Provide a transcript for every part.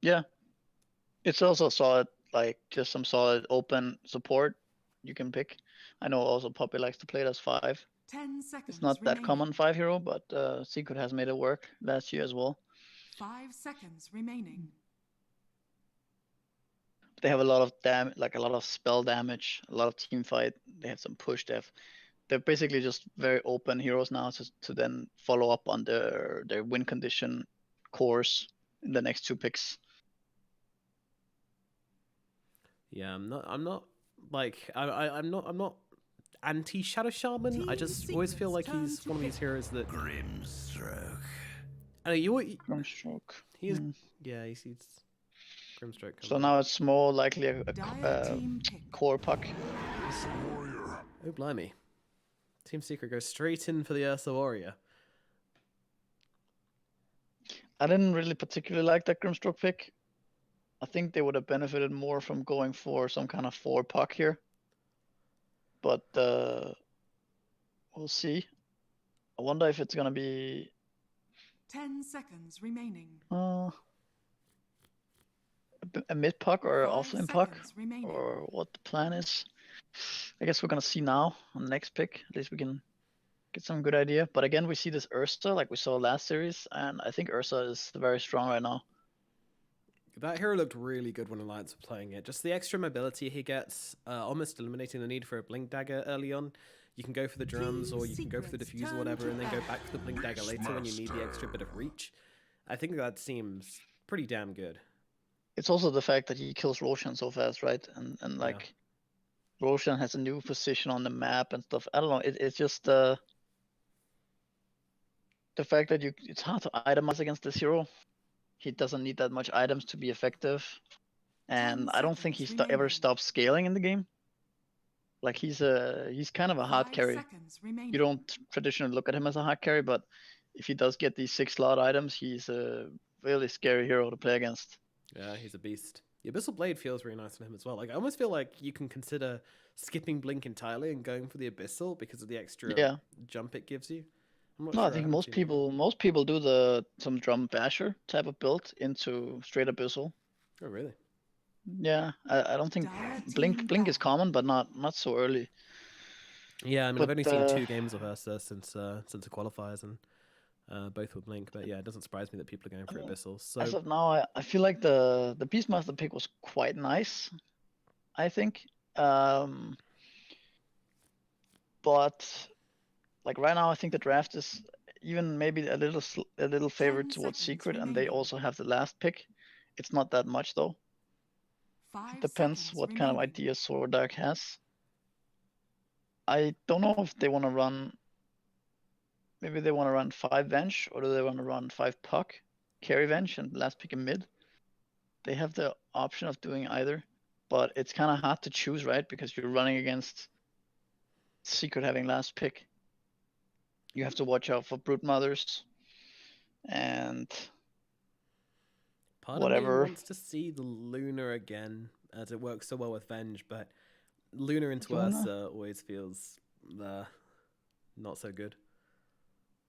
Yeah, it's also solid, like just some solid open support you can pick. I know also Poppy likes to play it as 5. 10 seconds It's not that remaining. common 5 hero, but Secret has made it work last year as well. 5 seconds remaining. They have a lot of damage, like a lot of spell damage, a lot of team fight. They have some push. They're basically just very open heroes now to then follow up on their win condition course in the next 2 picks. Yeah, I'm not like I'm not anti Shadow Shaman. I just always feel like he's one of these heroes that Grimstroke. I know you. Grimstroke. He's yeah, he's Grimstroke. So now it's more likely a core puck. Oh blimey! Team Secret goes straight in for the Ursa Warrior. I didn't really particularly like that Grimstroke pick. I think they would have benefited more from going for some kind of 4 puck here. But we'll see. I wonder if it's gonna be 10 seconds remaining. A mid puck or 5 offlane puck, remaining. or what the plan is. I guess we're gonna see now on the next pick. At least we can get some good idea. But again, we see this Ursa like we saw last series, and I think Ursa is very strong right now. That hero looked really good when Alliance were playing it. Just the extra mobility he gets, almost eliminating the need for a Blink Dagger early on. You can go for the drums, or you can go for the diffuse or whatever, and then go back for the Blink Dagger later when you need the extra bit of reach. I think that seems pretty damn good. It's also the fact that he kills Roshan so fast, right? And like Roshan has a new position on the map and stuff. I don't know. It's just the fact that it's hard to itemize against this hero. He doesn't need that much items to be effective, and I don't think he ever stops scaling in the game. Like he's kind of a hard carry. You don't traditionally look at him as a hard carry, but if he does get these 6 slot items, he's a really scary hero to play against. Yeah, he's a beast. The Abyssal Blade feels really nice on him as well. Like I almost feel like you can consider skipping Blink entirely and going for the Abyssal because of the extra jump it gives you. No, sure. I think most people do some drum basher type of build into straight Abyssal. Oh really? Yeah, I don't think Blink is common, but not so early. Yeah, I mean I've only seen 2 games of Ursa since the qualifiers, and both were Blink. But yeah, it doesn't surprise me that people are going for Abyssal. So as of now, I feel like the Beastmaster pick was quite nice. I think, but like right now, I think the draft is even maybe a little favored towards Secret, and they also have the last pick. It's not that much though. It depends what kind of ideas SworDDarK has. I don't know if they want to run. Maybe they want to run 5 Venge, or do they want to run 5 Puck, carry Venge, and last pick a mid? They have the option of doing either, but it's kind of hard to choose, right? Because you're running against Secret having last pick. You have to watch out for Brood Mothers and Part of me wants to see the Luna again, as it works so well with Venge, but Luna into Ursa always feels not so good.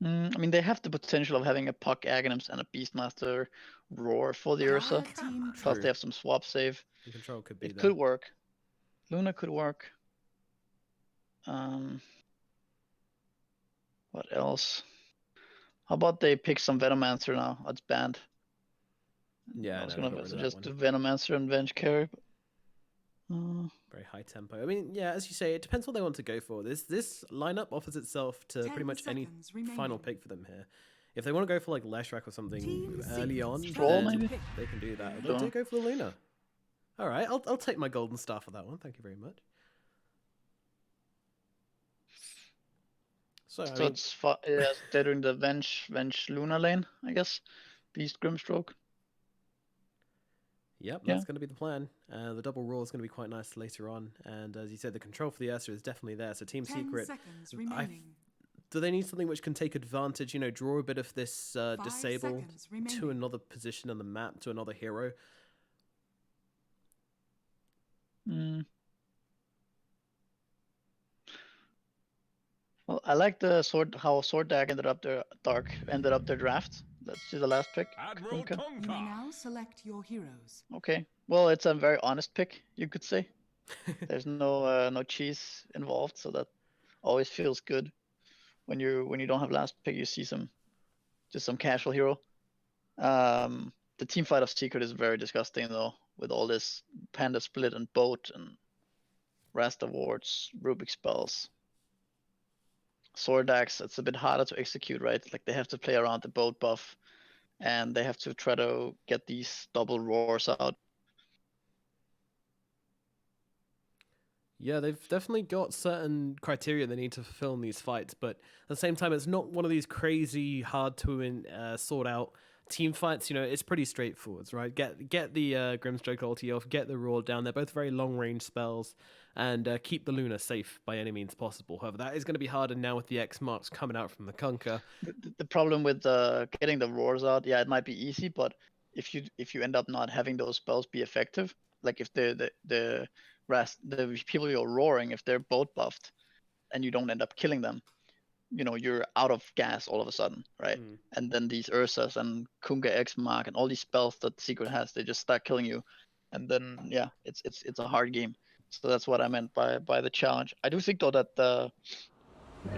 I mean, they have the potential of having a Puck Aghanim's and a Beastmaster Roar for the Ursa. Plus, they have some swap save. The control could be there. It could work. Luna could work. What else? How about they pick some Venomancer now? It's banned. Yeah, I was gonna suggest the Venomancer and Venge carry. Very high tempo. I mean, yeah, as you say, it depends what they want to go for. This lineup offers itself to pretty much any final pick for them here. If they want to go for like Leshrac or something early on, then they can do that. They do go for the Luna. All right, I'll take my golden star for that one. Thank you very much. So it's they're doing the Venge Luna lane, I guess. Beast Grimstroke. Yep, that's going to be the plan. The double roar is going to be quite nice later on. And as you said, the control for the Ursa is definitely there. So Team Secret, do they need something which can take advantage, draw a bit of this disable to another position on the map, to another hero? Well, I like how SworDDarK ended up their draft. Let's see the last pick. You may now select your heroes. Okay. Well, it's a very honest pick, you could say. There's no cheese involved, so that always feels good. When you don't have last pick, you see just some casual hero. The team fight of Secret is very disgusting though, with all this Panda split and boat and Rasta wards, Rubik spells. SworDDarK, it's a bit harder to execute, right? Like they have to play around the boat buff, and they have to try to get these double roars out. Yeah, they've definitely got certain criteria they need to fulfill in these fights, but at the same time, it's not one of these crazy, hard to sort out team fights. You know, it's pretty straightforward, right? Get the Grimstroke ulti off, get the roar down. They're both very long range spells, and keep the Luna safe by any means possible. However, that is going to be harder now with the X marks coming out from the Kunkka. The problem with getting the roars out, yeah, it might be easy, but if you end up not having those spells be effective, like if the people you're roaring, if they're both buffed and you don't end up killing them, you know, you're out of gas all of a sudden, right? And then these Ursas and Kunkka X Mark and all these spells that Secret has, they just start killing you. And then yeah, it's a hard game. So that's what I meant by the challenge. I do think though that the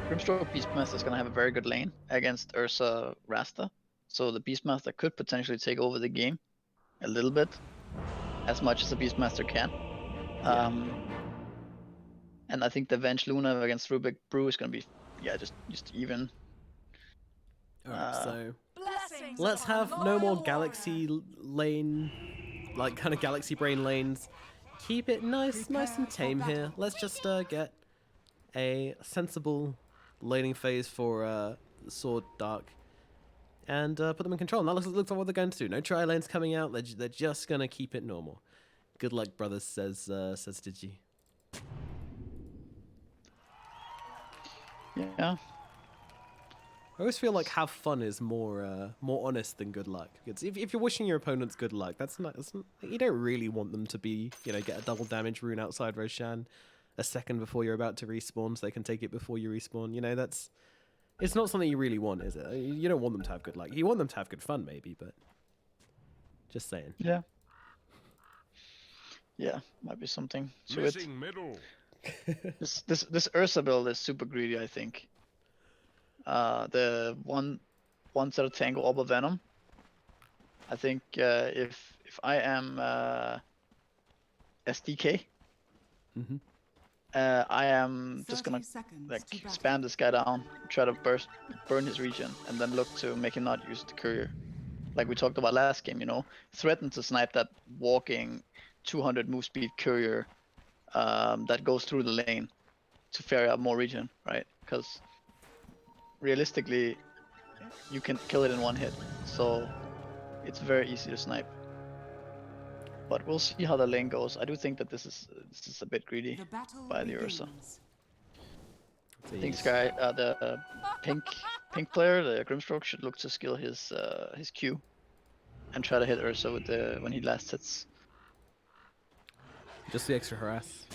Grimstroke Beastmaster is gonna have a very good lane against Ursa Rasta. So the Beastmaster could potentially take over the game a little bit, as much as the Beastmaster can. And I think the Venge Luna against Rubik Brew is gonna be just even. Alright, so let's have no more galaxy lane, like kind of galaxy brain lanes. Keep it nice and tame here. Let's just get a sensible laning phase for SworDDarK and put them in control. And that looks like what they're going to do. No tri lanes coming out. They're just gonna keep it normal. Good luck, brothers, says Digi. Yeah. I always feel like have fun is more honest than good luck. It's, if you're wishing your opponents good luck, that's not you don't really want them to be, you know, get a double damage rune outside Roshan a second before you're about to respawn, so they can take it before you respawn. You know, it's not something you really want, is it? You don't want them to have good luck. You want them to have good fun, maybe, but just saying. Yeah. Yeah, might be something to it. This Ursa build is super greedy, I think. The one set of Tango Orb of Venom. I think if I am SDK, I am just gonna like spam this guy down, try to burn his region, and then look to make him not use the courier. Like we talked about last game, you know, threaten to snipe that walking 200 move speed courier that goes through the lane to ferry out more region, right? Because realistically, you can kill it in one hit, so it's very easy to snipe. But we'll see how the lane goes. I do think that this is a bit greedy by the Ursa. I think Sky, the pink player, the Grimstroke, should look to skill his Q and try to hit Ursa with when he last hits. Just the extra harass.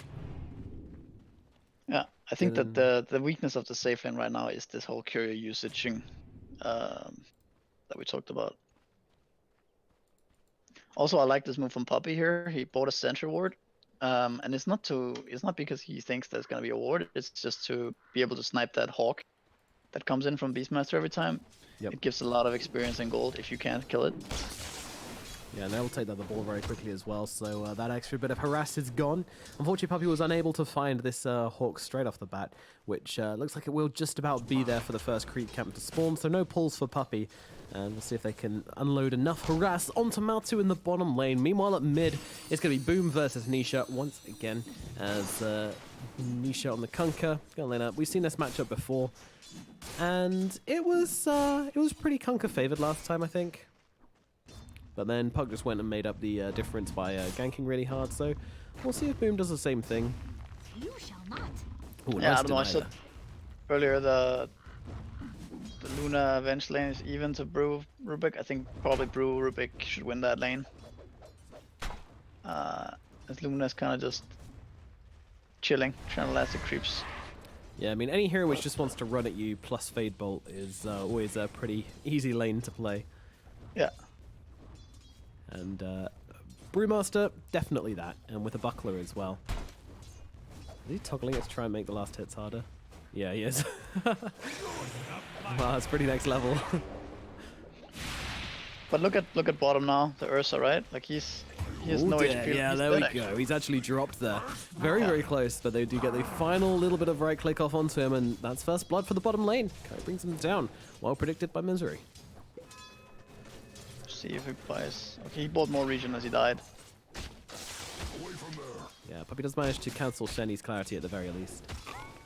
Yeah, I think that the weakness of the safe lane right now is this whole courier usaging that we talked about. Also, I like this move from Puppy here. He bought a Sentry Ward, and it's not because he thinks there's gonna be a ward. It's just to be able to snipe that Hawk that comes in from Beastmaster every time. Yep. It gives a lot of experience and gold if you can't kill it. Yeah, and they'll take the ball very quickly as well, so that extra bit of harass is gone. Unfortunately, Puppy was unable to find this Hawk straight off the bat, which looks like it will just about be there for the first creep camp to spawn, so no pulls for Puppy. And we'll see if they can unload enough harass onto Maltu in the bottom lane. Meanwhile, at mid, it's going to be Boom versus Nisha once again, as Nisha on the Kunkka going to lane up. We've seen this matchup before, and it was pretty Kunkka favored last time, I think. But then Pug just went and made up the difference by ganking really hard, so we'll see if Boom does the same thing. You shall not. Ooh, yeah, nice I don't know, I said earlier the Luna Venge lane is even to Brew Rubik. I think probably Brew Rubik should win that lane. As Luna's kind of just chilling, trying to last the creeps. Yeah, I mean, any hero which just wants to run at you plus Fade Bolt is always a pretty easy lane to play. Yeah. And Brewmaster, definitely that, and with a buckler as well. Is he toggling it to try and make the last hits harder? Yeah, he is. Wow, that's pretty next level. But look at bottom now, the Ursa, right? Like he has no HP. Yeah, there we go. He's actually dropped there. Very close, but they do get the final little bit of right click off onto him, and that's first blood for the bottom lane. Curry brings him down, well predicted by Misery. See if he buys. Okay, he bought more regen as he died. Yeah, Puppey does manage to cancel Shenny's clarity at the very least.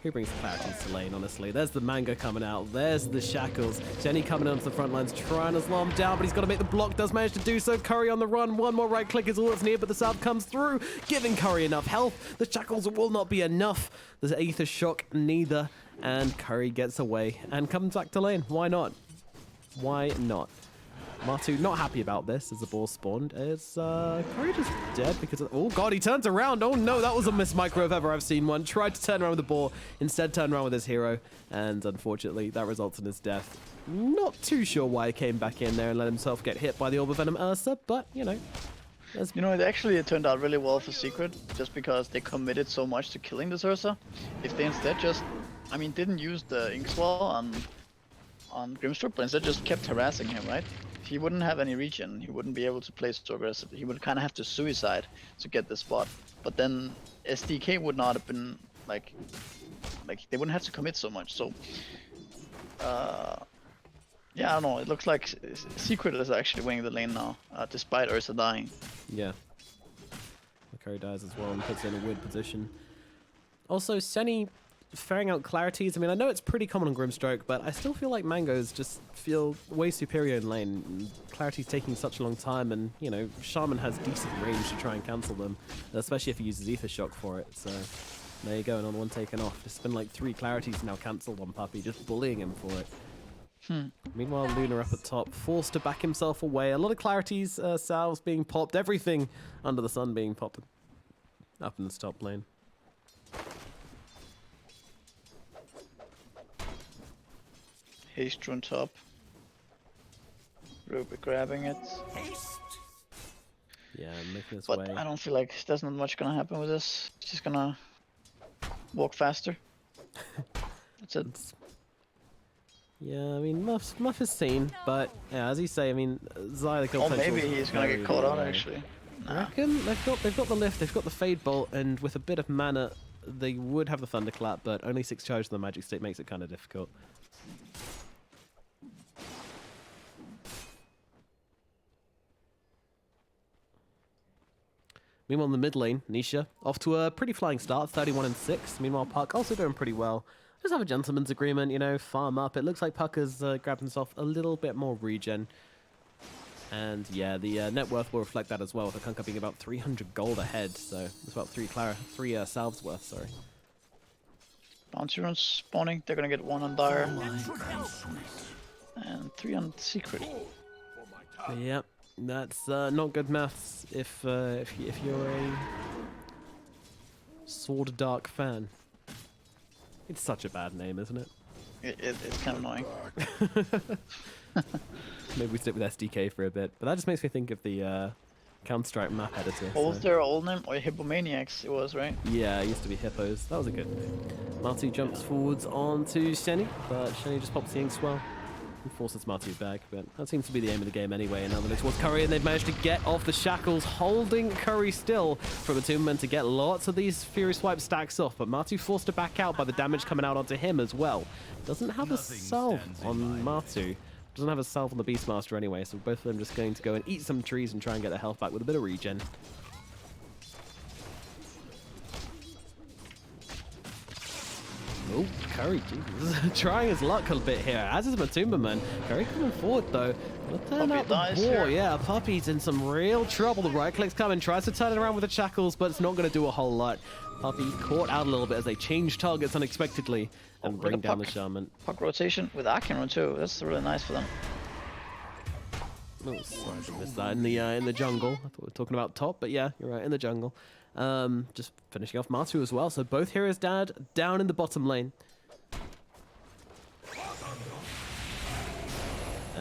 Who brings the clarity to lane, honestly? There's the Mango coming out. There's the Shackles. Shenny coming onto the front lines, trying to slow him down, but he's got to make the block. Does manage to do so. Curry on the run. One more right click is all that's needed, but the salve comes through, giving Curry enough health. The Shackles will not be enough. The Aether Shock, neither. And Curry gets away and comes back to lane. Why not? Why not? Matu not happy about this as the ball spawned. Is Curry just dead because of, oh god, he turns around. Oh no, that was a missed micro if ever I've seen one. Tried to turn around with the ball, instead turned around with his hero, and unfortunately that results in his death. Not too sure why he came back in there and let himself get hit by the Orb of Venom Ursa, but you know. You know, it turned out really well for Secret, just because they committed so much to killing this Ursa. If they instead just, I mean, didn't use the Inkswell on Grimstroke, but instead just kept harassing him, right? He wouldn't have any regen, he wouldn't be able to play so aggressively. He would kind of have to suicide to get the spot. But then SDK would not have been like they wouldn't have to commit so much. So yeah, I don't know. It looks like Secret is actually winning the lane now, despite Ursa dying. Yeah. Curry dies as well and puts in a weird position. Also, Senny ferrying out clarities. I mean, I know it's pretty common on Grimstroke, but I still feel like Mangoes just feel way superior in lane. Clarity's taking such a long time, and, you know, Shaman has decent range to try and cancel them, especially if he uses Aether Shock for it. So, there you go, another one taken off. It's been like 3 clarities now cancelled on Puppey, just bullying him for it. Meanwhile, Luna up at top, forced to back himself away. A lot of clarities, salves being popped, everything under the sun being popped up in this top lane. Haste on top. Ruby grabbing it. Yeah, making his but way. I don't feel like there's not much gonna happen with this. It's just gonna walk faster. That's it. Yeah, I mean, Muff is seen, but yeah, as you say, I mean, Xyla Oh, maybe he's gonna get caught out actually. Nah. I reckon they've got the lift, they've got the Fade Bolt, and with a bit of mana, they would have the Thunderclap, but only 6 charges on the Magic Stick makes it kind of difficult. Meanwhile, in the mid lane, Nisha off to a pretty flying start, 31-6. Meanwhile, Puck also doing pretty well. Just have a gentleman's agreement, you know, farm up. It looks like Puck has grabbed himself a little bit more regen. And yeah, the net worth will reflect that as well, with the Kunkka being about 300 gold ahead. So it's about 3 salves worth, sorry. Bounty runes spawning. They're gonna get 1 on Dire. And 3 on Secret. Yep. That's not good maths if you're a SworDDarK fan. It's such a bad name, isn't it? It's kind of annoying. Maybe we stick with SDK for a bit, but that just makes me think of the Counter-Strike map editor. What was their old name? Or Hippomaniacs it was, right? Yeah, it used to be Hippos. That was a good name. Marty jumps forwards onto Shenny, but Shenny just pops the Inkswell. Forces Martu back, but that seems to be the aim of the game anyway. And now the next towards Curry, and they've managed to get off the shackles, holding Curry still from Attunement to get lots of these Fury Swipe stacks off, but Martu forced to back out by the damage coming out onto him as well. Doesn't have a salve on Martu. Doesn't have a salve on the Beastmaster anyway, so both of them just going to go and eat some trees and try and get their health back with a bit of regen. Oh, Curry, Jesus. Trying his luck a bit here, as is Matumba Man. Curry coming forward though. Let's turn out the war. Yeah, Puppey's in some real trouble. The right click's coming, tries to turn it around with the shackles, but it's not going to do a whole lot. Puppey caught out a little bit as they change targets unexpectedly and bring down the Shaman. Puck rotation with Arcanron too. That's really nice for them. Oh, sorry to miss that in the jungle. I thought we were talking about top, but yeah, you're right, in the jungle. Just finishing off Martu as well. So both heroes down in the bottom lane.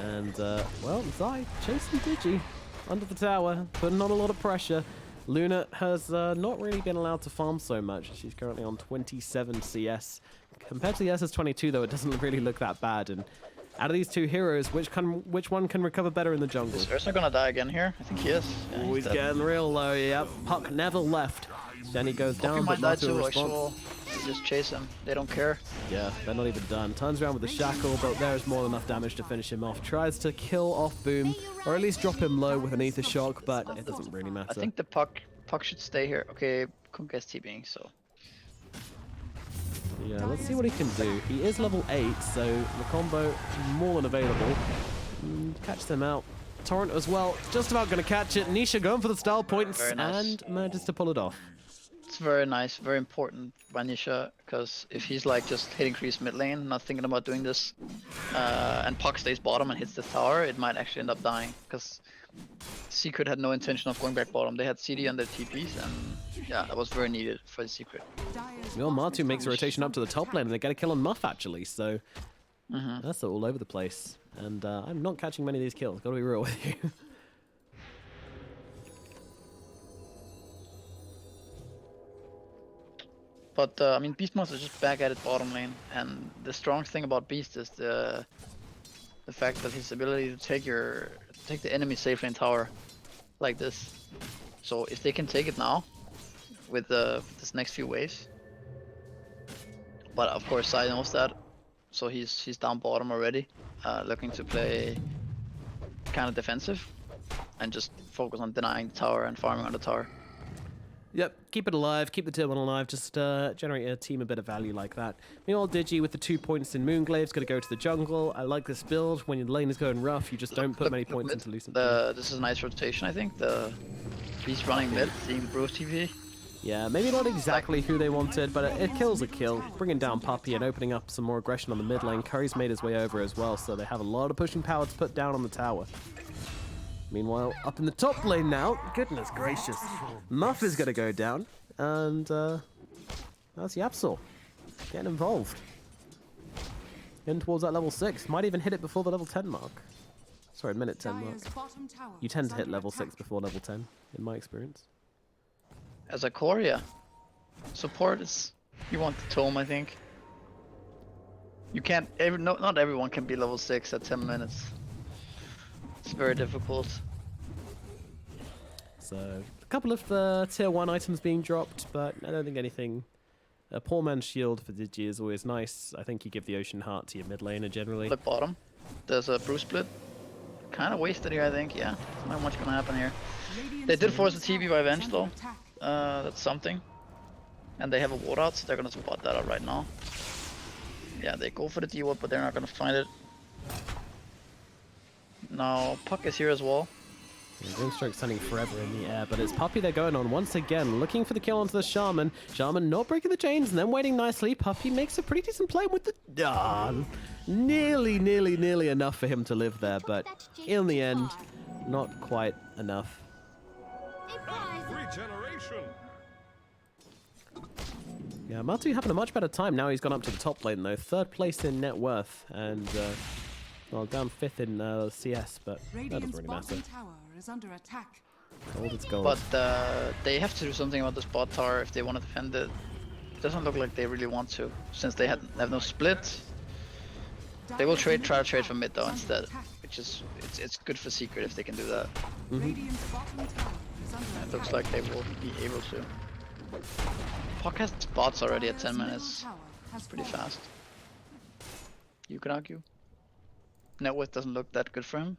And, well, Zai chasing Digi under the tower, putting on a lot of pressure. Luna has not really been allowed to farm so much. She's currently on 27 CS. Compared to the SS22, though, it doesn't really look that bad. And out of these two heroes, which one can recover better in the jungle? Is Ursa gonna die again here? I think he is. Yeah, he's getting real low. Yep, Puck never left. Then he goes down, might but die Matu too, response. Just chase him. They don't care. Yeah, they're not even done. Turns around with the shackle, but there's more than enough damage to finish him off. Tries to kill off Boom, or at least drop him low with an ether shock, but it doesn't really matter. I think the Puck should stay here. Okay, Kunk is TPing, so. Yeah, let's see what he can do. He is level 8, so the combo more than available. Catch them out. Torrent as well, just about going to catch it. Nisha going for the style points and manages to pull it off. It's very nice, very important by Nisha, because if he's like just hitting crease mid lane, not thinking about doing this, and Puck stays bottom and hits the tower, it might actually end up dying, because Secret had no intention of going back bottom. They had CD on their TPs, and yeah, that was very needed for the Secret. Well, Matu makes a rotation up to the top lane, and they get a kill on Muff, actually, so that's all over the place. And I'm not catching many of these kills, gotta be real with you. But I mean, Beastmaster is just back at it bottom lane, and the strong thing about Beast is the fact that his ability to take the enemy safe lane tower like this. So if they can take it now with this next few waves, but of course Sai knows that, so he's down bottom already, looking to play kind of defensive and just focus on denying the tower and farming on the tower. Yep, keep it alive, keep the tier 1 alive, just generate a team a bit of value like that. Meanwhile, Digi with the 2 points in Moonglave's going to go to the jungle. I like this build. When your lane is going rough, you just don't put many points into Lucent. This is a nice rotation, I think. He's running mid, seeing Bruce TV. Yeah, maybe not exactly who they wanted, but it kills a kill. Bringing down Puppey and opening up some more aggression on the mid lane. Curry's made his way over as well, so they have a lot of pushing power to put down on the tower. Meanwhile, up in the top lane now, goodness gracious, Muff is going to go down, and that's Yapsor getting involved. Getting towards that level 6, might even hit it before the level 10 mark. Sorry, minute 10 mark. You tend to hit level 6 before level 10, in my experience. As a core, yeah. Support is, you want the tome, I think. You can't, not everyone can be level 6 at 10 minutes. It's very difficult. So, a couple of tier 1 items being dropped, but I don't think anything. A poor man's shield for Digi is always nice. I think you give the Ocean Heart to your mid laner generally. Look bottom. There's a Bruce split. Kind of wasted here, I think. Yeah, there's not much gonna happen here. They did force the TP by Venge though. That's something. And they have a ward out, so they're gonna spot that out right now. Yeah, they go for the D-ward, but they're not gonna find it. Now, Puck is here as well. Grimstroke's standing forever in the air, but it's Puppey they're going on once again, looking for the kill onto the Shaman. Shaman not breaking the chains and then waiting nicely. Puppey makes a pretty decent play with the... nearly enough for him to live there, but in the end, not quite enough. Yeah, Matu having a much better time now he's gone up to the top lane though. 3rd place in net worth, and... well, down 5th in CS, but that doesn't really matter. Gold is gold. But they have to do something about this bot tower if they want to defend it. It doesn't look like they really want to, since they have no split. They will try to trade from mid though instead, which is it's good for Secret if they can do that. It looks like they will be able to. Puck has bots already at 10 minutes. It's pretty fast. You could argue. Net worth doesn't look that good for him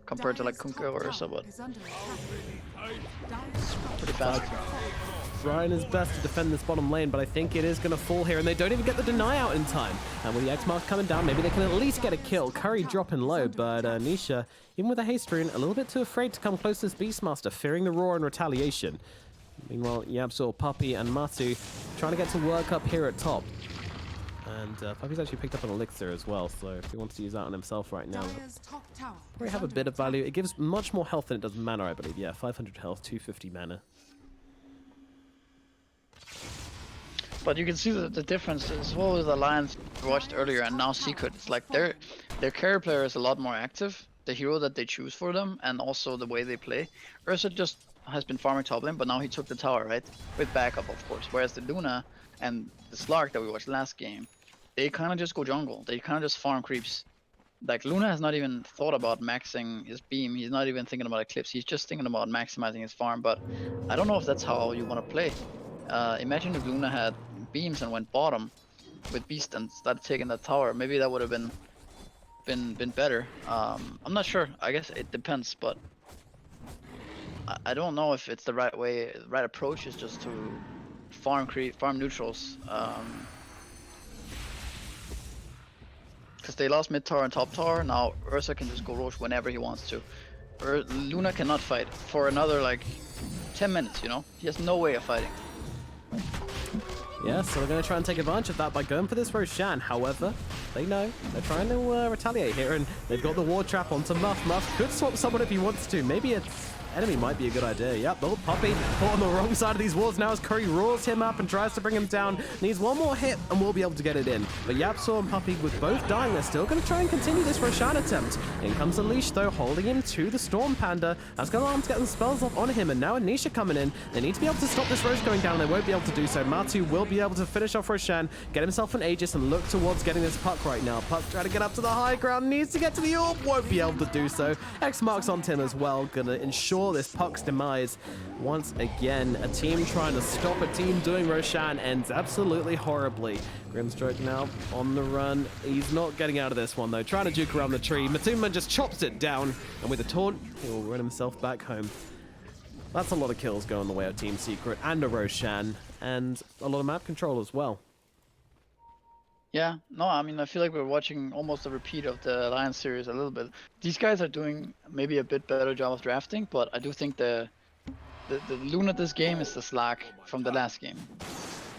compared to like Kunkka or Ursa, but pretty fast. Trying his best to defend this bottom lane, but I think it is going to fall here, and they don't even get the deny out in time. And with the X-Mark coming down, maybe they can at least get a kill. Curry dropping low, but Nisha, even with a haste rune, a little bit too afraid to come close to this Beastmaster, fearing the roar and retaliation. Meanwhile, Yapsor, Puppey, and Matu trying to get to work up here at top. And Puppey's actually picked up an elixir as well, so if he wants to use that on himself right now, probably have a bit of value. It gives much more health than it does mana, I believe. Yeah, 500 health, 250 mana. But you can see the difference as well with Alliance we watched earlier and now Secret. It's like their carry player is a lot more active. The hero that they choose for them, and also the way they play. Ursa just has been farming top lane, but now he took the tower, right? With backup, of course. Whereas the Luna and the SlarK that we watched last game, they kind of just go jungle. They kind of just farm creeps. Like, Luna has not even thought about maxing his beam. He's not even thinking about Eclipse. He's just thinking about maximizing his farm. But I don't know if that's how you want to play. Imagine if Luna had beams and went bottom with Beast and started taking that tower. Maybe that would have been better. I'm not sure. I guess it depends, but I don't know if it's the right way. The right approach is just to farm neutrals. Because they lost mid tower and top tower. Now Ursa can just go Roche whenever he wants to. Luna cannot fight for another like 10 minutes. You know, he has no way of fighting. Yeah, so they're going to try and take advantage of that by going for this Roshan. However, they know they're trying to retaliate here, and they've got the ward trap onto Muff. Muff could swap someone if he wants to. Maybe it's enemy might be a good idea. Yep, oh, Puppey caught on the wrong side of these walls now as Curry roars him up and tries to bring him down. Needs one more hit and we'll be able to get it in. But YapzOr and Puppey, with both dying, they're still going to try and continue this Roshan attempt. In comes Unleash though, holding him to the Storm Panda. That's going to get them spells off on him, and now Anisha coming in. They need to be able to stop this Roche going down. They won't be able to do so. Matu will be able to finish off Roshan, get himself an Aegis, and look towards getting this Puck right now. Puck trying to get up to the high ground, needs to get to the orb, won't be able to do so. X marks on Tim as well, gonna ensure this Puck's demise. Once again, a team trying to stop a team doing Roshan ends absolutely horribly. Grimstroke now on the run. He's not getting out of this one though. Trying to juke around the tree. Matuma just chops it down, and with a taunt, he'll run himself back home. That's a lot of kills going the way of Team Secret and a Roshan, and a lot of map control as well. Yeah, no, I mean, I feel like we're watching almost a repeat of the Alliance series a little bit. These guys are doing maybe a bit better job of drafting, but I do think the Luna this game is the SlarK from the last game.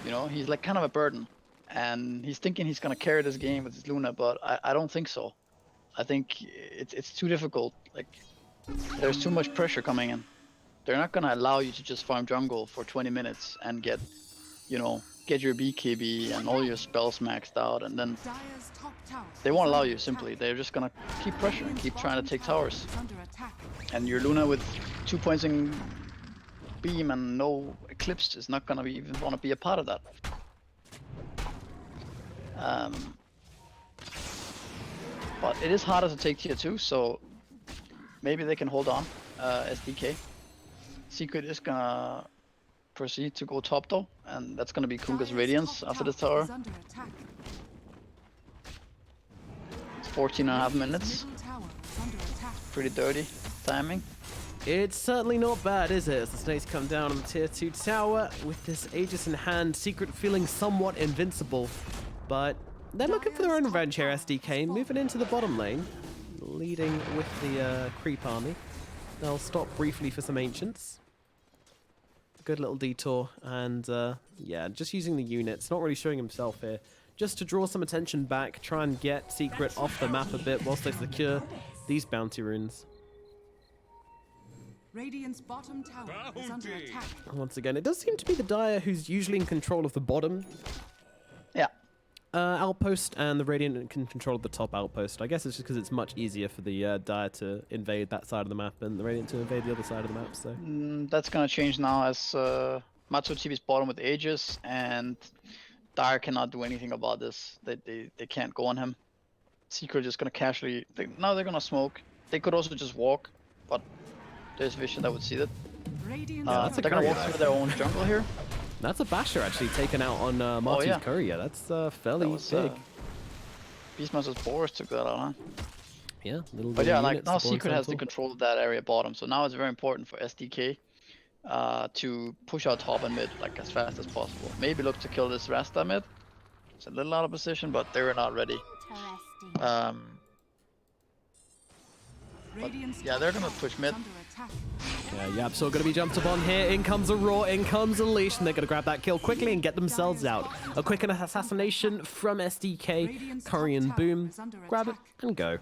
You know, he's like kind of a burden, and he's thinking he's gonna carry this game with his Luna, but I don't think so. I think it's too difficult. Like, there's too much pressure coming in. They're not gonna allow you to just farm jungle for 20 minutes and get, you know, get your BKB and all your spells maxed out, and then they won't allow you simply. They're just gonna keep pressuring, keep trying to take towers. And your Luna with 2 points in beam and no Eclipse is not gonna even wanna be a part of that. But it is harder to take tier 2, so maybe they can hold on. SDK. Secret is gonna proceed to go top though, and that's gonna be Kunga's Radiance after the tower. It's 14.5 minutes. Pretty dirty timing. It's certainly not bad, is it? As the Snakes come down on the tier 2 tower with this Aegis in hand, Secret feeling somewhat invincible, but they're looking for their own revenge here. SDK moving into the bottom lane, leading with the creep army. They'll stop briefly for some Ancients. Good little detour, and yeah, just using the units, not really showing himself here, just to draw some attention back, try and get Secret off the map a bit whilst they secure these bounty runes. Radiant's bottom tower is under attack. Once again, it does seem to be the Dire who's usually in control of the bottom outpost, and the Radiant can control the top outpost. I guess it's just because it's much easier for the Dire to invade that side of the map and the Radiant to invade the other side of the map. So that's gonna change now as Matsu TV's bottom with Aegis, and Dire cannot do anything about this. They can't go on him. Secret just gonna casually. Now they're gonna smoke. They could also just walk, but there's vision that would see that. They're gonna walk through their own jungle here. That's a basher actually taken out on Matu's courier. That's fairly big. Beastmaster's Boris took that out, huh? Yeah, but yeah, like now Secret has the control of that area bottom, so now it's very important for SDK to push out top and mid like as fast as possible. Maybe look to kill this Rasta mid. It's a little out of position, but they're not ready. But yeah, they're gonna push mid. Yeah, YapzOr gonna be jumped upon here. In comes a Roar, in comes Unleash, and they're gonna grab that kill quickly and get themselves out. A quick assassination from SDK. Curry and Boom, grab it and go.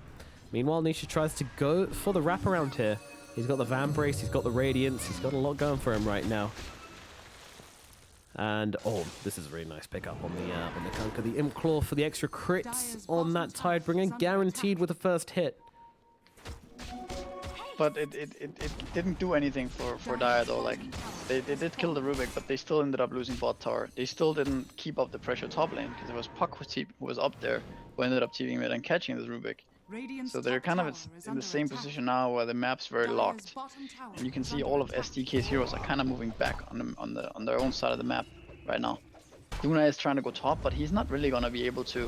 Meanwhile, Nisha tries to go for the wraparound here. He's got the Vambrace, he's got the Radiance, he's got a lot going for him right now. And oh, this is a really nice pickup on the Kunkka. The Imp Claw for the extra crits on that Tidebringer, guaranteed with the first hit. But it didn't do anything for Dire though. Like they did kill the Rubik, but they still ended up losing bot tower. They still didn't keep up the pressure top lane because it was Puck who was up there who ended up TVing mid and catching this Rubik. So they're kind of in the same position now where the map's very locked, and you can see all of SDK's heroes are kind of moving back on their own side of the map right now. Luna is trying to go top, but he's not really gonna be able to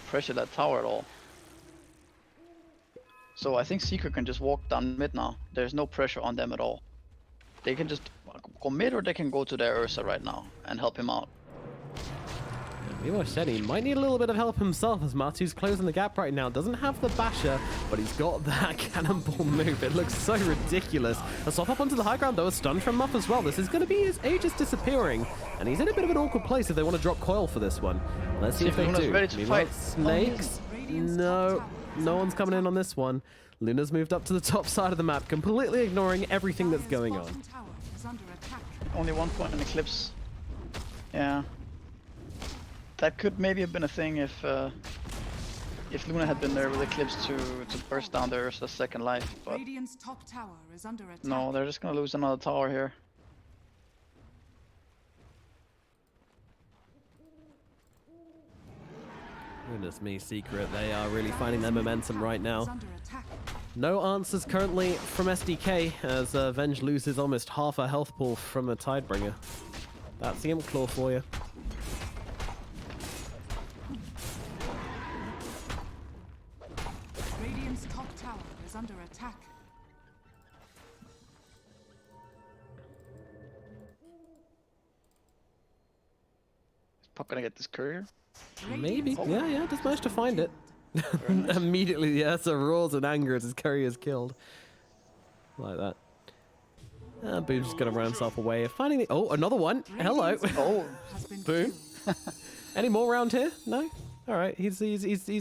pressure that tower at all. So I think Secret can just walk down mid now. There's no pressure on them at all. They can just go mid or they can go to their Ursa right now and help him out. Mimo said he might need a little bit of help himself as Matu's closing the gap right now. Doesn't have the basher, but he's got that cannonball move. It looks so ridiculous. A swap up onto the high ground though, a stun from Muff as well. This is going to be his Aegis disappearing, and he's in a bit of an awkward place if they want to drop coil for this one. Let's see if they do. Ready to fight. Snakes? No, no one's coming in on this one. Luna's moved up to the top side of the map, completely ignoring everything that's going on. Only 1 point in Eclipse. Yeah. That could maybe have been a thing if Luna had been there with Eclipse to burst down their second life, but no, they're just gonna lose another tower here. Goodness me, Secret, they are really finding their momentum right now. No answers currently from SDK as Venge loses almost half her health pool from a Tidebringer. That's the Imp Claw for you. Radiant's top tower is under attack. Is Puck gonna get this courier? Maybe. Oh. Yeah, just managed to find it. Nice. Immediately, the Ursa roars in anger as his courier is killed. Like that. Boom's just gonna run himself away. Finding the... Oh, another one! Hello! Oh! Boom. Any more around here? No? Alright, he's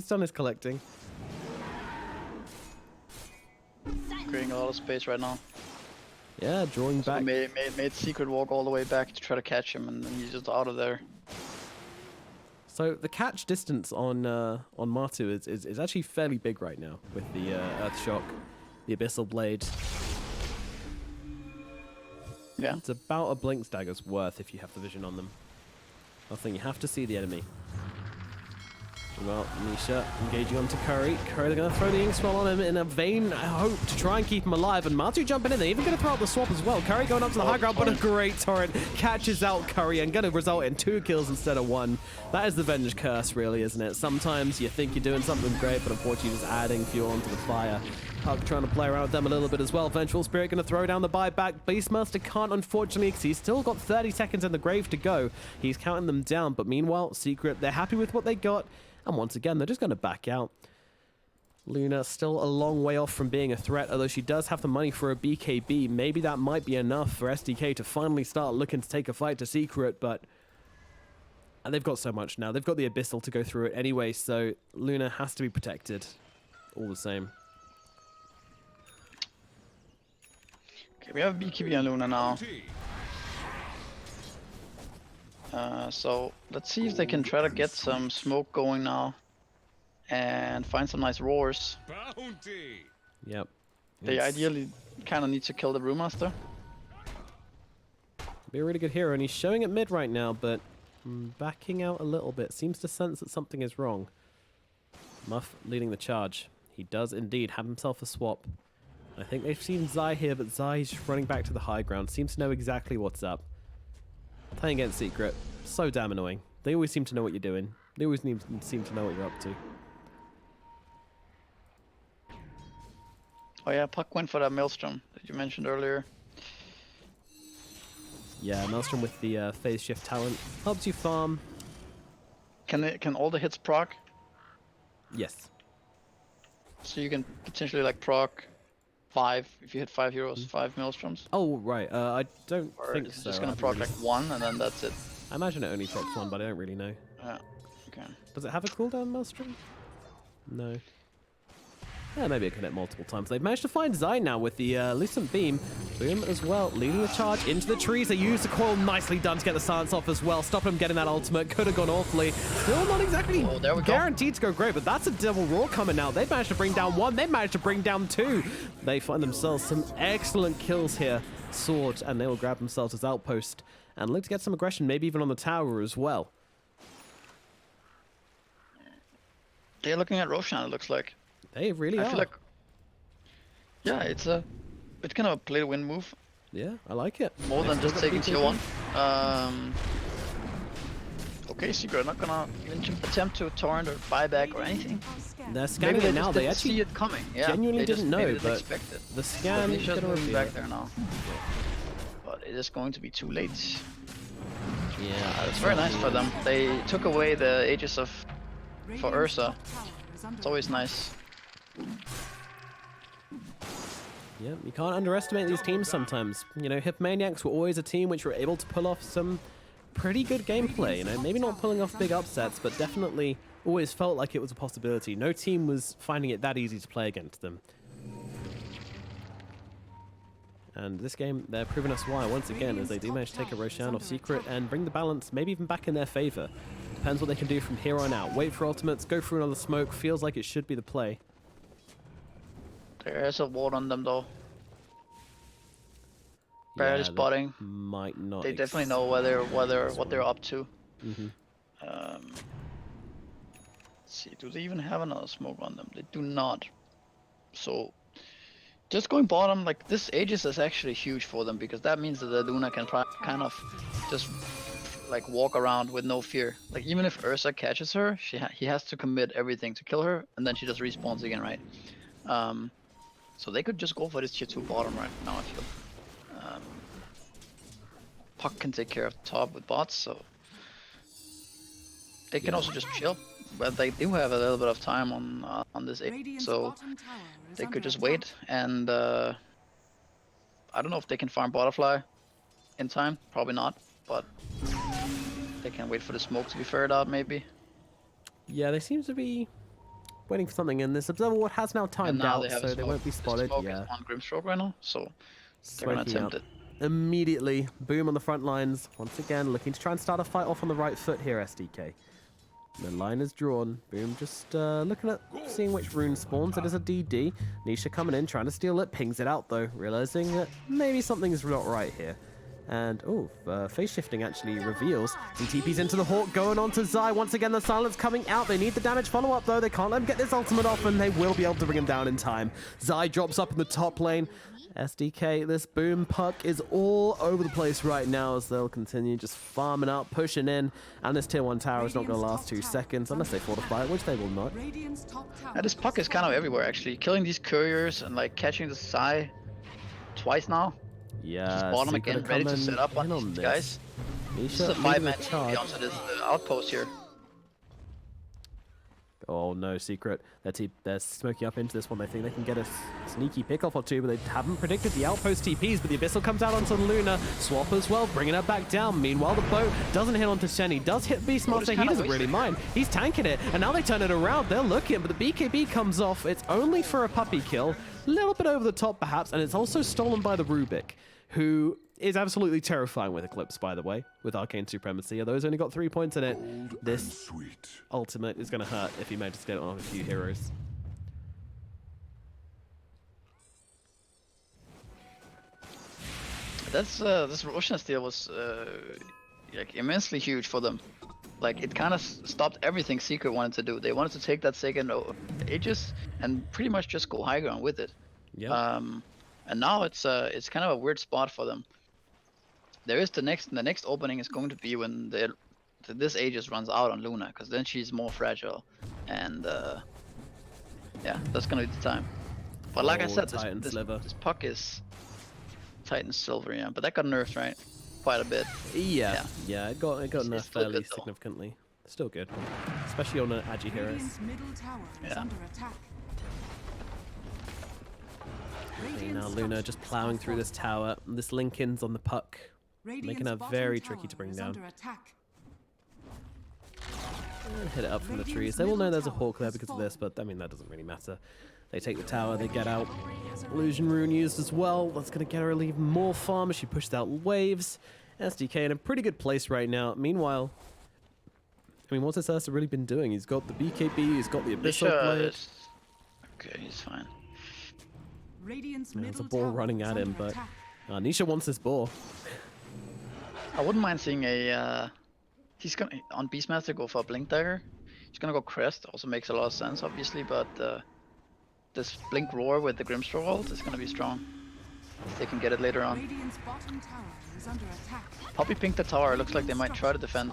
done his collecting. Creating a lot of space right now. Yeah, drawing back. Made Secret walk all the way back to try to catch him, and then he's just out of there. So the catch distance on Matu is actually fairly big right now with the Earth Shock, the Abyssal Blade. Yeah. It's about a Blink's Dagger's worth if you have the vision on them. I think you have to see the enemy. Well, Nisha engaging onto Curry. Curry, they're going to throw the Inkswell on him in a vain hope to try and keep him alive. And Matu jumping in. They're even going to throw out the swap as well. Curry going up to the high ground, but a great torrent catches out Curry and going to result in 2 kills instead of 1. That is the Venge curse, really, isn't it? Sometimes you think you're doing something great, but unfortunately just adding fuel onto the fire. Puck trying to play around with them a little bit as well. Vengeful Spirit going to throw down the buyback. Beastmaster can't, unfortunately, because he's still got 30 seconds in the grave to go. He's counting them down, but meanwhile, Secret, they're happy with what they got. And once again, they're just going to back out. Luna still a long way off from being a threat, although she does have the money for a BKB. Maybe that might be enough for SDK to finally start looking to take a fight to Secret, but... And they've got so much now. They've got the Abyssal to go through it anyway, so Luna has to be protected all the same. Okay, we have BKB on Luna now. So let's see if they can try to get some smoke going now and find some nice roars. Bounty. Yep. They ideally kind of need to kill the Brewmaster. Be a really good hero, and he's showing it mid right now, but backing out a little bit. Seems to sense that something is wrong. Muff leading the charge. He does indeed have himself a swap. I think they've seen Zai here, but Zai's just running back to the high ground. Seems to know exactly what's up. Playing against Secret. So damn annoying. They always seem to know what you're doing. They always seem to know what you're up to. Oh yeah, Puck went for that Maelstrom that you mentioned earlier. Yeah, Maelstrom with the phase shift talent. Helps you farm. Can all the hits proc? Yes. So you can potentially like proc 5, if you hit 5 heroes, 5 Maelstroms? Oh, right. I don't think it's so. just gonna proc like 1 and then that's it. I imagine it only procs 1, but I don't really know. Yeah, okay. Does it have a cooldown, Maelstrom? No. Yeah, maybe it can hit multiple times. They've managed to find Zai now with the Lucent Beam. Boom as well, leading the charge into the trees. They use the coil, nicely done to get the silence off as well. Stop him getting that ultimate, could have gone awfully. Still not exactly guaranteed to go great, but that's a double roar coming out. They've managed to bring down one, they've managed to bring down two. They find themselves some excellent kills here. Sword, and they will grab themselves his outpost and look to get some aggression, maybe even on the tower as well. They're looking at Roshan, it looks like. They really are. I feel like, yeah, it's kind of a play to win move. Yeah, I like it. More than just taking tier 1. Okay, Secret not gonna even attempt to torrent or buyback or anything. They're scanning it now. They actually see it coming. Yeah, genuinely didn't know, but the scan is gonna moving reveal back there now. But it is going to be too late. Yeah, It's very nice for them. They took away the Aegis for Ursa. It's always nice. Yeah, you can't underestimate these teams sometimes. You know, Hypomaniacs were always a team which were able to pull off some pretty good gameplay. You know, maybe not pulling off big upsets, but definitely always felt like it was a possibility. No team was finding it that easy to play against them. And this game, they're proving us why once again, as they do manage to take a Roshan off Secret and bring the balance maybe even back in their favor. Depends what they can do from here on out. Wait for ultimates, go through another smoke. Feels like it should be the play. There is a ward on them though. Barely spotting. Might not. They definitely know what they're up to. Let's see, do they even have another smoke on them? They do not. So just going bottom, like this Aegis is actually huge for them because that means that the Luna can kind of just like walk around with no fear. Like even if Ursa catches her, he has to commit everything to kill her, and then she just respawns again, right? So they could just go for this tier 2 bottom right now, I feel. Puck can take care of the top with bots, so they can also just chill. But they do have a little bit of time on this Aegis, so they could just wait. And I don't know if they can farm Butterfly in time, probably not, but they can wait for the smoke to be ferried out, maybe. Yeah, they seem to be waiting for something, and this Observer Ward has now timed out, so they won't be spotted. The smoke is on Grimstroke right now, so they're gonna attempt it. Immediately, Boom on the front lines, once again looking to try and start a fight off on the right foot here, SDK. The line is drawn. Boom just looking at seeing which rune spawns. It is a DD. Nisha coming in, trying to steal it, pings it out though, realizing that maybe something's not right here. And, phase shifting actually reveals. DTP's into the Hawk, going on to Zai. Once again, the silence coming out. They need the damage follow-up, though. They can't let him get this ultimate off, and they will be able to bring him down in time. Zai drops up in the top lane. SDK, this Boom Puck is all over the place right now as they'll continue just farming out, pushing in. And this tier 1 tower is not going to last 2 seconds, unless they fortify it, which they will not. Yeah, this Puck is kind of everywhere, actually. Killing these couriers and, like, catching the Zai twice now. Yeah, just bottom again, ready to set up on these guys. This is a 5-man TP onto this outpost here. Oh no, Secret. They're smoking up into this one. They think they can get a sneaky pickoff or two, but they haven't predicted the outpost TPs. But the Abyssal comes out onto the Luna. Swap as well, bringing her back down. Meanwhile, the boat doesn't hit onto Shenny. Does hit Beastmaster. He doesn't really mind. He's tanking it, and now they turn it around. They're looking, but the BKB comes off. It's only for a puppy kill. A little bit over the top, perhaps, and it's also stolen by the Rubik, who is absolutely terrifying with Eclipse, by the way, with Arcane Supremacy. Although he's only got 3 points in it, this ultimate is going to hurt if he manages to get it on a few heroes. This Roshan steal was like immensely huge for them. Like it kind of stopped everything Secret wanted to do. They wanted to take that second Aegis and pretty much just go high ground with it. Yeah. And now it's kind of a weird spot for them. There is the next opening is going to be when this Aegis runs out on Luna, because then she's more fragile, and yeah, that's gonna be the time. But like I said, this Puck is Titan Silver, yeah, but that got nerfed, right? Quite a bit. Yeah, it got nerfed fairly significantly. Still good, especially on an Agi hero. Yeah. Okay, now Luna just plowing through this tower. This Linken's on the Puck, making her very tricky to bring down. Hit it up from the trees. They will know there's a Hawk there because of this, but I mean, that doesn't really matter. They take the tower, they get out. Illusion Rune used as well. That's going to get her even more farm as she pushed out waves. SDK in a pretty good place right now. Meanwhile, I mean, what's this Ursa really been doing? He's got the BKB, he's got the Abyssal Blade. Okay, he's fine. There's a ball running at him, but Nisha wants this ball. I wouldn't mind seeing a... he's gonna, on Beastmaster, go for a Blink Dagger. He's gonna go Crest, also makes a lot of sense, obviously, but this Blink Roar with the Grimstroke ult is gonna be strong. If they can get it later on. Poppy pinked the tower, looks like they might try to defend.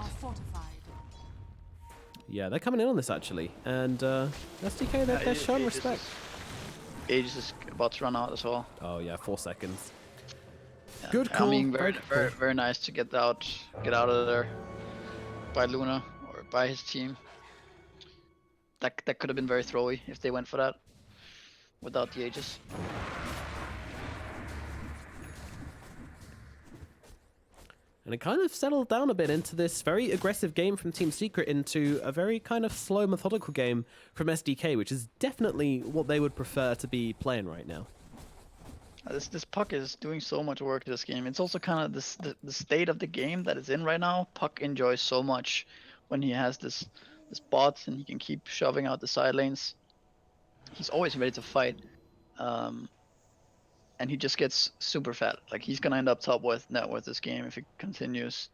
Yeah, they're coming in on this actually, and SDK, they're showing respect. Aegis is about to run out as well. Oh yeah, 4 seconds. Yeah. Good call. I mean, very nice to get out of there by Luna or by his team. That could have been very throwy if they went for that without the Aegis. And it kind of settled down a bit into this very aggressive game from Team Secret into a very kind of slow, methodical game from SDK, which is definitely what they would prefer to be playing right now. This Puck is doing so much work this game. It's also kind of the state of the game that it's in right now. Puck enjoys so much when he has this bot and he can keep shoving out the side lanes. He's always ready to fight. And he just gets super fat. Like, he's gonna end up top with net worth this game if it continues.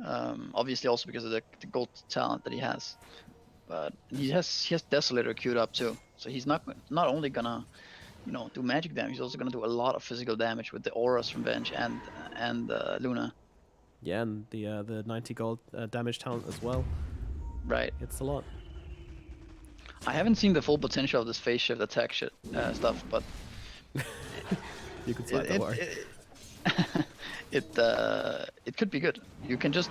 Obviously also because of the gold talent that he has. But he has Desolator queued up too. So he's not only gonna, you know, do magic damage, he's also gonna do a lot of physical damage with the auras from Venge and Luna. Yeah, and the 90 gold damage talent as well. Right. It's a lot. I haven't seen the full potential of this phase shift attack stuff, but you could slide that way. It could be good. You can just...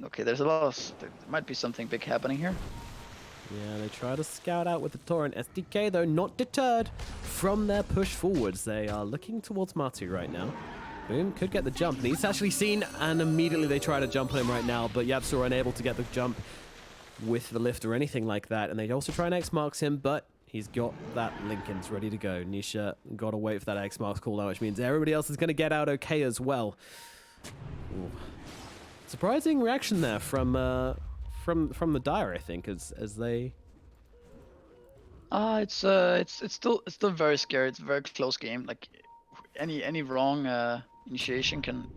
Okay, there might be something big happening here. Yeah, they try to scout out with the Torrent. SDK, though, not deterred from their push forwards. They are looking towards Matu right now. Boom, could get the jump. And he's actually seen, and immediately they try to jump on him right now, but Yapsa are unable to get the jump with the lift or anything like that. And they also try and X-Marks him, but he's got that Lincoln's ready to go. Nisha got to wait for that X-Marks cooldown, which means everybody else is going to get out okay as well. Ooh. Surprising reaction there from the Dire, I think, as they... It's still very scary. It's a very close game. Like, any wrong initiation can...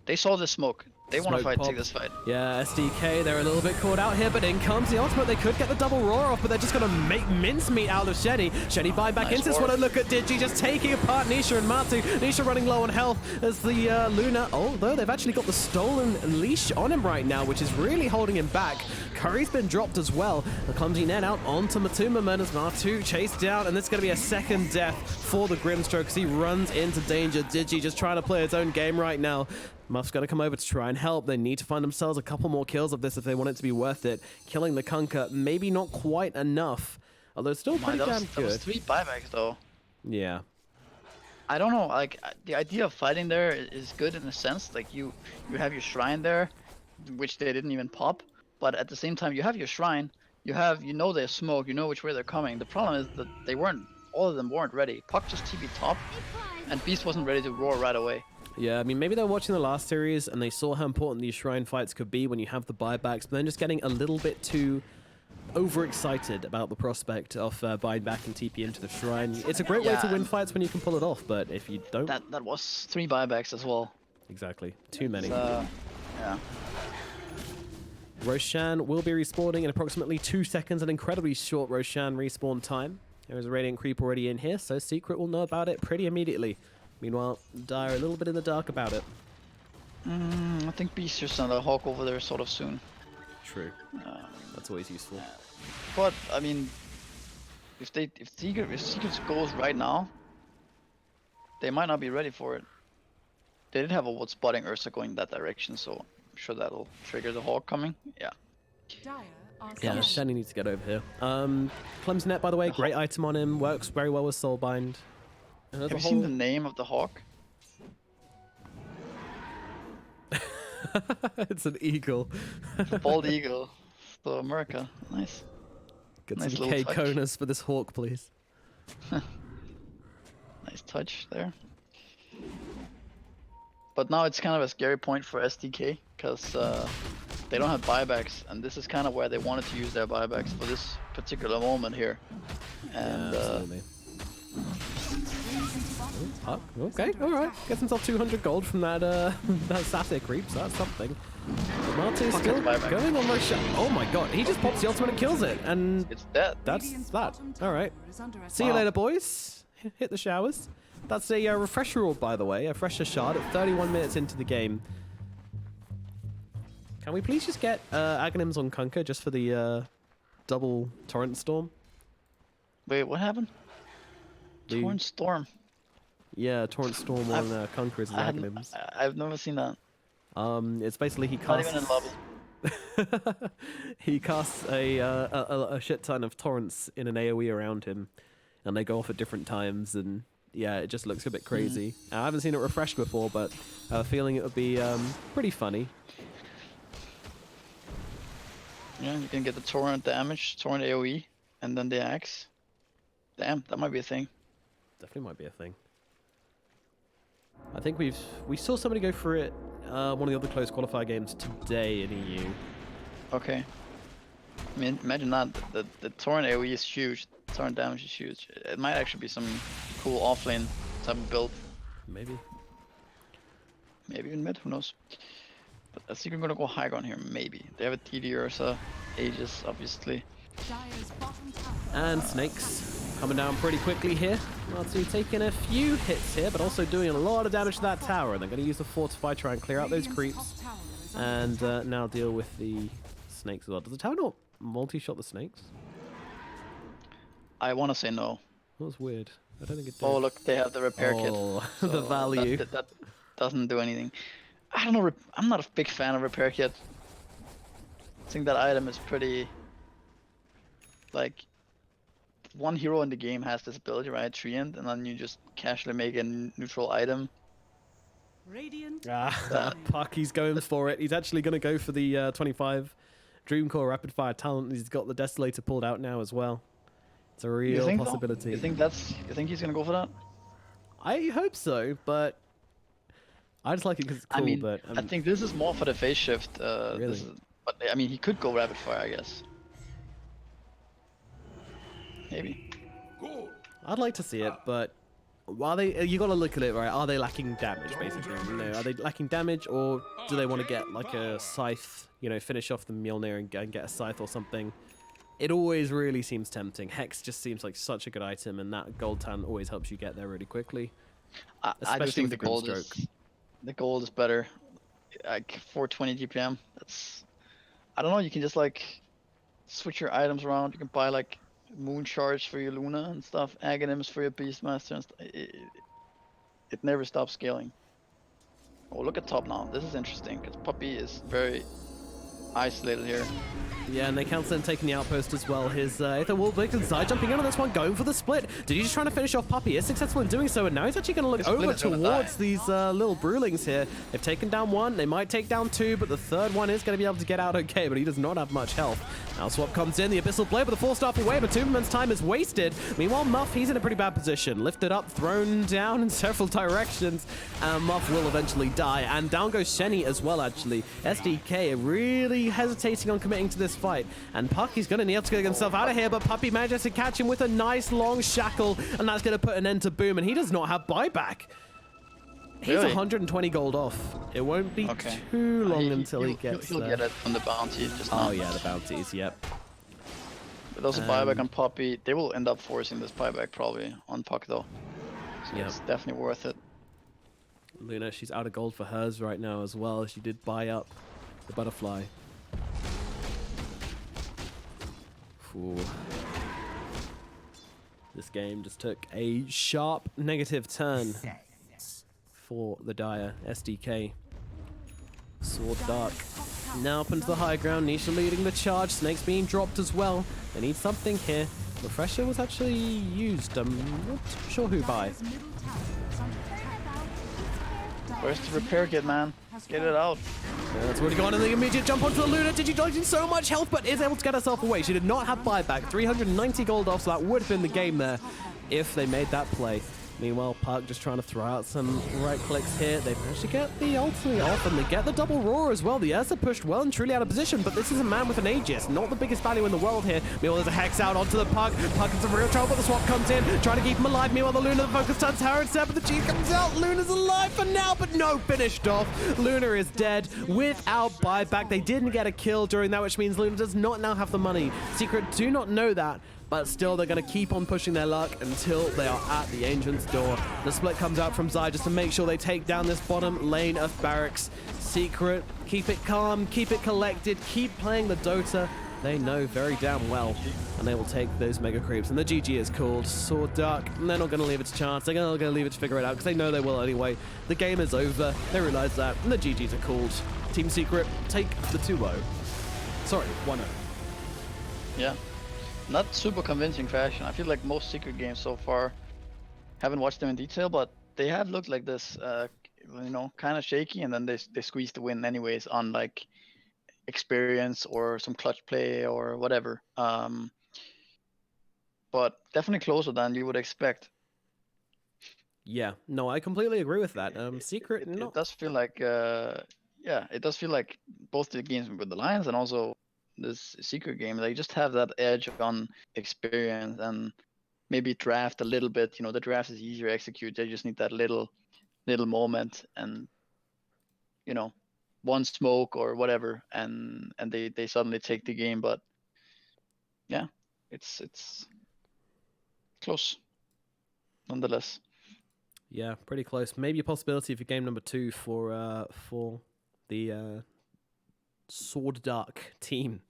They saw the smoke. They want to take this fight. Yeah, SDK, they're a little bit caught out here, but in comes the ultimate. They could get the double roar off, but they're just going to make mincemeat out of Shenny. Shenny buying back into this one, and look at Digi just taking apart Nisha and Matu. Nisha running low on health as the Luna, although they've actually got the stolen leash on him right now, which is really holding him back. Curry's been dropped as well. The clumsy net out onto Matumaman as Matu chased down, and this is going to be a second death for the Grimstroke because he runs into danger. Digi just trying to play his own game right now. Muff's got to come over to try and help. They need to find themselves a couple more kills of this if they want it to be worth it. Killing the Kunkka, maybe not quite enough, although it's still pretty damn good. That was 3 buybacks though. Yeah. I don't know, like, the idea of fighting there is good in a sense. Like, you have your shrine there, which they didn't even pop, but at the same time you have your shrine, you know there's smoke, you know which way they're coming. The problem is that all of them weren't ready. Puck just TP top, and Beast wasn't ready to roar right away. Yeah, I mean, maybe they were watching the last series and they saw how important these shrine fights could be when you have the buybacks, but then just getting a little bit too overexcited about the prospect of buying back and TP into the shrine. It's a great way to win fights when you can pull it off, but if you don't... That was 3 buybacks as well. Exactly. Too many. Yeah. Roshan will be respawning in approximately 2 seconds, an incredibly short Roshan respawn time. There is a Radiant Creep already in here, so Secret will know about it pretty immediately. Meanwhile, Dire a little bit in the dark about it. I think Beast just sent a Hawk over there sort of soon. True. That's always useful. But I mean, if Secret goes right now, they might not be ready for it. They did have a wood spotting Ursa going that direction, so I'm sure that'll trigger the Hawk coming. Yeah. Yeah, Shenny needs to get over here. Clem's net, by the way, great item on him. Works very well with Soulbind. Have you seen the name of the Hawk? It's an eagle. Bald eagle. So America. Nice. Get Nice some little K touch. Konas for this Hawk, please. Nice touch there. But now it's kind of a scary point for SDK, because they don't have buybacks, and this is kind of where they wanted to use their buybacks for this particular moment here. And Yeah, absolutely. Okay, alright. Gets himself 200 gold from that that Satyr creep, so that's something. Marty's still going on Roshan. Oh my god, he just pops the ultimate and kills it, and it's dead. that's that. Alright. See you later, boys. Hit the showers. That's a refresher orb, by the way, a fresher shard at 31 minutes into the game. Can we please just get Aghanims on Kunkka just for the double Torrent Storm? Wait, what happened? The- Torn Storm. Yeah, Torrent Storm on Kunkka is his Aghanims. I've never seen that. It's basically he Not casts... even in lobby. he casts a shit ton of torrents in an AoE around him, and they go off at different times, and yeah, it just looks a bit crazy. I haven't seen it refreshed before, but I have a feeling it would be pretty funny. Yeah, you can get the torrent damage, torrent AoE, and then the axe. Damn, that might be a thing. Definitely might be a thing. I think we saw somebody go for it one of the other close qualifier games today in EU. Okay. I mean, imagine that. The torrent AoE is huge. Torrent damage is huge. It might actually be some cool offlane type of build. Maybe. Maybe even mid, who knows. But I think I'm gonna go high ground here, maybe. They have a TD Ursa, Aegis, obviously. And Snakes coming down pretty quickly here. Natsu taking a few hits here, but also doing a lot of damage to that tower. And they're going to use the Fortify, try and clear out those creeps. And now deal with the Snakes as well. Does the tower not multi-shot the Snakes? I want to say no. That was weird. I don't think it did. Oh, look, they have the repair kit. Oh, So the value. That doesn't do anything. I don't know, I'm not a big fan of repair kit. I think that item is pretty... Like, one hero in the game has this ability, right? Treant, and then you just casually make a neutral item. Puck, he's going for it. He's actually going to go for the 25 Dreamcore Rapid Fire talent. He's got the Desolator pulled out now as well. It's a real possibility. You think he's gonna go for that? I hope so, but I just like it because it's cool. I mean, but I think this is more for the phase shift. Really? But I mean, he could go rapid fire, I guess. Maybe. I'd like to see it, but are they? You got to look at it, right? Are they lacking damage, basically? You know, are they lacking damage, or do they want to get like a scythe? You know, finish off the Mjolnir and get a scythe or something. It always really seems tempting. Hex just seems like such a good item, and that gold tan always helps you get there really quickly. I do think the gold is better. Like 420 GPM. That's, I don't know. You can just like switch your items around. You can buy like moon shards for your Luna and stuff, Aghanims for your Beastmaster, and it never stops scaling. Oh, look at top now. This is interesting because Puppy is very isolated here. Yeah, and they cancel him taking the outpost as well. His Aether Wallbreak inside, jumping in on this one, going for the split. Did he just trying to finish off Puppy? Is successful in doing so, and now he's actually going to look over towards these little Brewlings here. They've taken down one, they might take down two, but the third one is going to be able to get out okay, but he does not have much health. Now Swap comes in, the Abyssal Blade with the 4-staff away, but Tuberman's time is wasted. Meanwhile, Muff, he's in a pretty bad position. Lifted up, thrown down in several directions, and Muff will eventually die. And down goes Shenny as well, actually. SDK really hesitating on committing to this fight, and Pucky's going to need to get himself out of here, but Puppy manages to catch him with a nice long shackle, and that's going to put an end to Boom, and he does not have buyback. He's 120 gold off. It won't be too long until he gets He'll get it from the bounty. Just now. Oh yeah, the bounties, yep. But also buyback on Puppy. They will end up forcing this buyback probably on Puck though. So it's definitely worth it. Luna, she's out of gold for hers right now as well. She did buy up the butterfly. Ooh. This game just took a sharp negative turn for the Dire. SDK. SworDDarK now up into the high ground. Nisha leading the charge. Snakes being dropped as well. They need something here. Refresher was actually used. I'm not sure who by. Where's the repair kit, man? Get it out. Yeah, that's already gone in the immediate jump onto the Luna. Digi dodging so much health, but is able to get herself away. She did not have buyback. 390 gold off, so that would have been the game there if they made that play. Meanwhile, Puck just trying to throw out some right clicks here. They managed to get the ultimate off, and they get the double roar as well. The Ursa pushed well and truly out of position, but this is a man with an Aegis, not the biggest value in the world here. Meanwhile, there's a Hex out onto the Puck. Puck in some real trouble, but the swap comes in, trying to keep him alive. Meanwhile, the Luna, the focus turns her instead, but the G comes out. Luna's alive for now, but no, finished off. Luna is dead without buyback. They didn't get a kill during that, which means Luna does not now have the money. Secret do not know that. But still, they're going to keep on pushing their luck until they are at the Ancient's door. The split comes out from Zai just to make sure they take down this bottom lane of barracks. Secret, keep it calm, keep it collected, keep playing the Dota. They know very damn well, and they will take those mega creeps. And the GG is called SworDDarK, and they're not going to leave it to chance. They're going to leave it to figure it out, because they know they will anyway. The game is over. They realize that, and the GGs are called. Team Secret take the 2-0. Sorry, 1-0. Yeah. Not super convincing fashion. I feel like most Secret games so far, haven't watched them in detail, but they have looked like this, you know, kind of shaky, and then they squeeze the win anyways on like experience or some clutch play or whatever. But definitely closer than you would expect. Yeah, no, I completely agree with that. Secret, It does feel like, yeah, it does feel like both the games with the Lions and also this Secret game, they just have that edge on experience and maybe draft a little bit. You know, the draft is easier to execute. They just need that little moment, and you know, one smoke or whatever, and they suddenly take the game. But yeah, it's close nonetheless. Yeah, pretty close. Maybe a possibility for game number 2 for the SworDDarK team.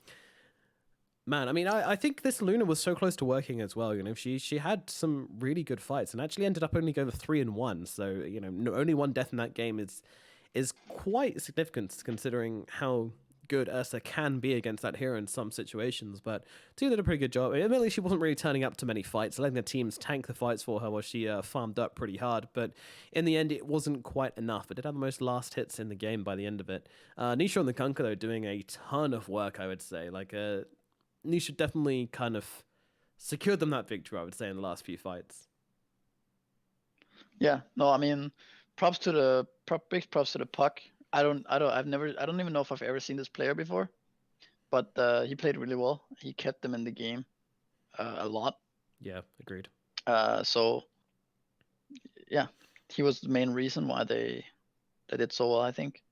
Man, I mean, I think this Luna was so close to working as well. You know, she had some really good fights and actually ended up only going 3-1. So, you know, only one death in that game is quite significant considering how good Ursa can be against that hero in some situations. But Tia did a pretty good job. Admittedly, she wasn't really turning up to many fights, letting the teams tank the fights for her while she farmed up pretty hard. But in the end, it wasn't quite enough. It did have the most last hits in the game by the end of it. Nisha and the Kunkka, though, doing a ton of work, I would say. Like, Nisha definitely kind of secured them that victory, I would say, in the last few fights. Yeah, no, I mean, big props to the Puck. I don't even know if I've ever seen this player before, but he played really well. He kept them in the game a lot. Yeah, agreed. So yeah, he was the main reason why they did so well, I think.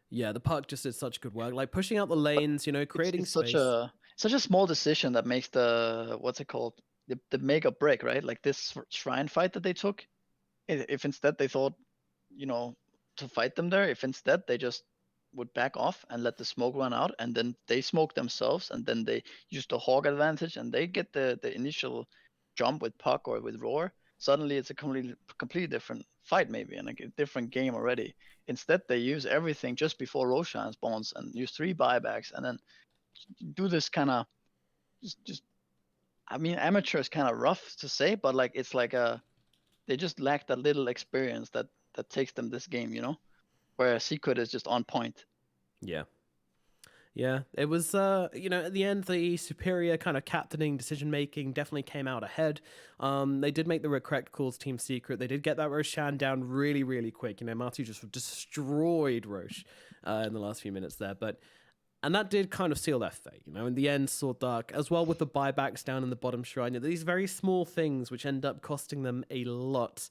Yeah, the Puck just did such good work, like pushing out the lanes, you know, creating it's space. such a small decision that makes the what's it called, the make or break, right? Like this shrine fight that they took. If instead they thought, you know, to fight them there, if instead they just would back off and let the smoke run out, and then they smoke themselves, and then they use the hog advantage, and they get the initial jump with Puck or with Roar, suddenly it's a completely different fight maybe, and like a different game already. Instead they use everything just before Roshan spawns and use 3 buybacks, and then do this kind of just I mean, amateur is kind of rough to say, but like it's like they just lack that little experience that takes them this game, you know, where Secret is just on point. Yeah. Yeah, it was, you know, at the end, the superior kind of captaining, decision-making definitely came out ahead. They did make the correct calls, Team Secret. They did get that Roshan down really, really quick. You know, Marty just destroyed Roche in the last few minutes there. And that did kind of seal their fate, you know. In the end, SworDDarK, as well with the buybacks down in the bottom shrine, these very small things which end up costing them a lot,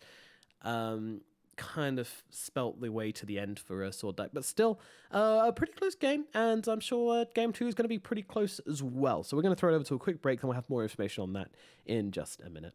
kind of spelt the way to the end for SworDDarK. But still, a pretty close game, and I'm sure game 2 is going to be pretty close as well. So we're going to throw it over to a quick break, and we'll have more information on that in just a minute.